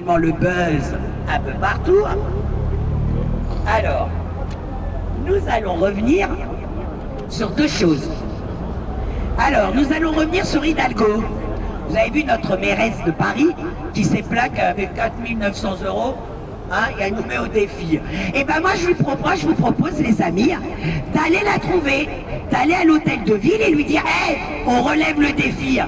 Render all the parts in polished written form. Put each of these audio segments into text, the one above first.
effectivement le buzz un peu partout. Alors, nous allons revenir sur deux choses. Alors, nous allons revenir sur Hidalgo. Vous avez vu notre mairesse de Paris qui s'est plaque avec 4 900 €, hein, et elle nous met au défi. Et ben moi je vous propose les amis, d'aller la trouver, d'aller à l'hôtel de ville et lui dire hey, on relève le défi,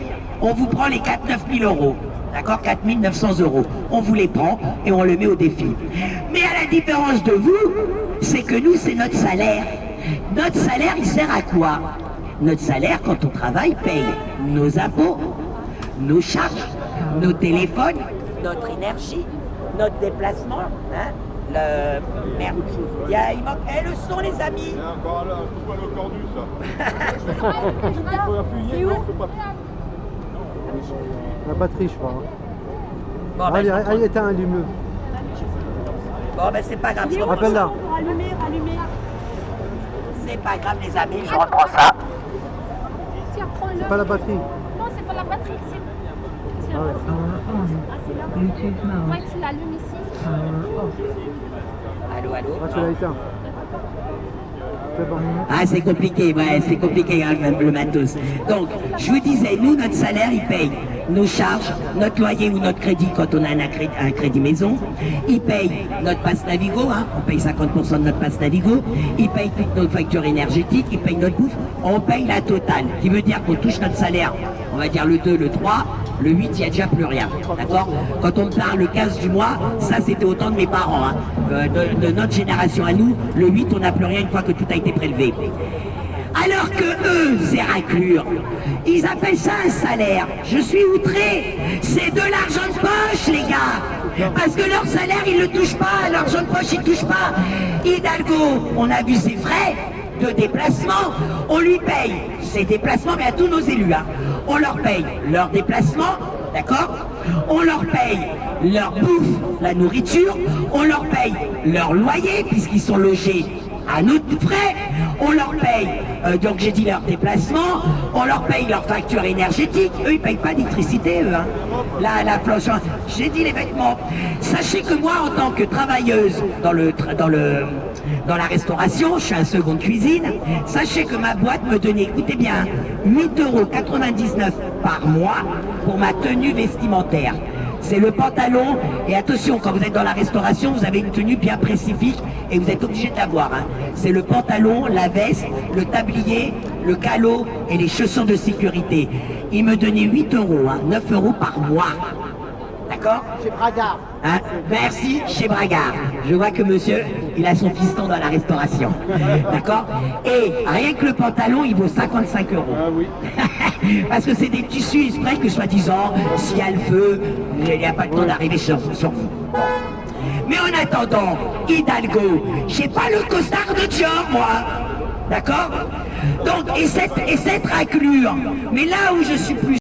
on vous prend les 4 9 000 €. D'accord, 4 900 €. On vous les prend et on le met au défi. Mais à la différence de vous, c'est que nous, c'est notre salaire. Notre salaire, il sert à quoi? Notre salaire, quand on travaille, paye nos impôts, nos charges, nos téléphones, notre énergie, notre déplacement. Hein, merde. Il manque le son, les amis. Il y a encore là, tout pas le cordu, ça. Il faut appuyer, non, faut pas. La batterie, je crois. Bon, allez, éteins, allume-le. Bon, ben c'est pas grave. Rappelle-la. Rallumer. C'est pas grave, les amis, je reprends ça. C'est pas la batterie. Non, c'est pas la batterie, c'est Ah ouais. c'est là. Ouais, tu l'allumes ici. Allô. Ah, tu l'as éteint. C'est bon. Ah, c'est compliqué, ouais, c'est compliqué, hein, même le matos. Donc, je vous disais, nous, notre salaire, il paye nos charges, notre loyer ou notre crédit quand on a un crédit maison. Il paye notre passe Navigo, hein, on paye 50% de notre passe Navigo. Il paye toutes nos factures énergétiques, il paye notre bouffe. On paye la totale, qui veut dire qu'on touche notre salaire, on va dire le 2, le 3, le 8, il n'y a déjà plus rien, d'accord? Quand on me parle le 15 du mois, ça c'était au temps de mes parents, hein. De notre génération à nous, le 8, on n'a plus rien une fois que tout a été prélevé. Alors que eux, c'est raclure. Ils appellent ça un salaire. Je suis outré. C'est de l'argent de poche, les gars. Parce que leur salaire, ils ne le touchent pas. L'argent de poche, ils ne touchent pas. Hidalgo, on a vu ses frais de déplacement. On lui paye ses déplacements, mais à tous nos élus, hein. On leur paye leurs déplacements, d'accord? On leur paye leur bouffe, la nourriture. On leur paye leur loyer, puisqu'ils sont logés à notre frais. On leur paye, donc j'ai dit leur déplacement, on leur paye leur facture énergétique. Eux, ils payent pas d'électricité, eux. Hein. La planche, j'ai dit les vêtements. Sachez que moi, en tant que travailleuse dans la restauration, je suis un second cuisine, sachez que ma boîte me donnait, écoutez bien, 8,99 € par mois pour ma tenue vestimentaire. C'est le pantalon, et attention, quand vous êtes dans la restauration, vous avez une tenue bien spécifique et vous êtes obligé de l'avoir. Hein. C'est le pantalon, la veste, le tablier, le calot et les chaussures de sécurité. Il me donnait 8 €, hein, 9 € par mois. D'accord? Chez Bragard. Hein? Merci, chez Bragard. Je vois que monsieur, il a son fiston dans la restauration. D'accord? Et rien que le pantalon, il vaut 55 €. Ah oui. Parce que c'est des tissus exprès que soi-disant, s'il y a le feu, il n'y a pas le temps d'arriver sur vous. Bon. Mais en attendant, Hidalgo, j'ai pas le costard de Dior, moi. D'accord? Donc, et cette raclure, mais là où je suis plus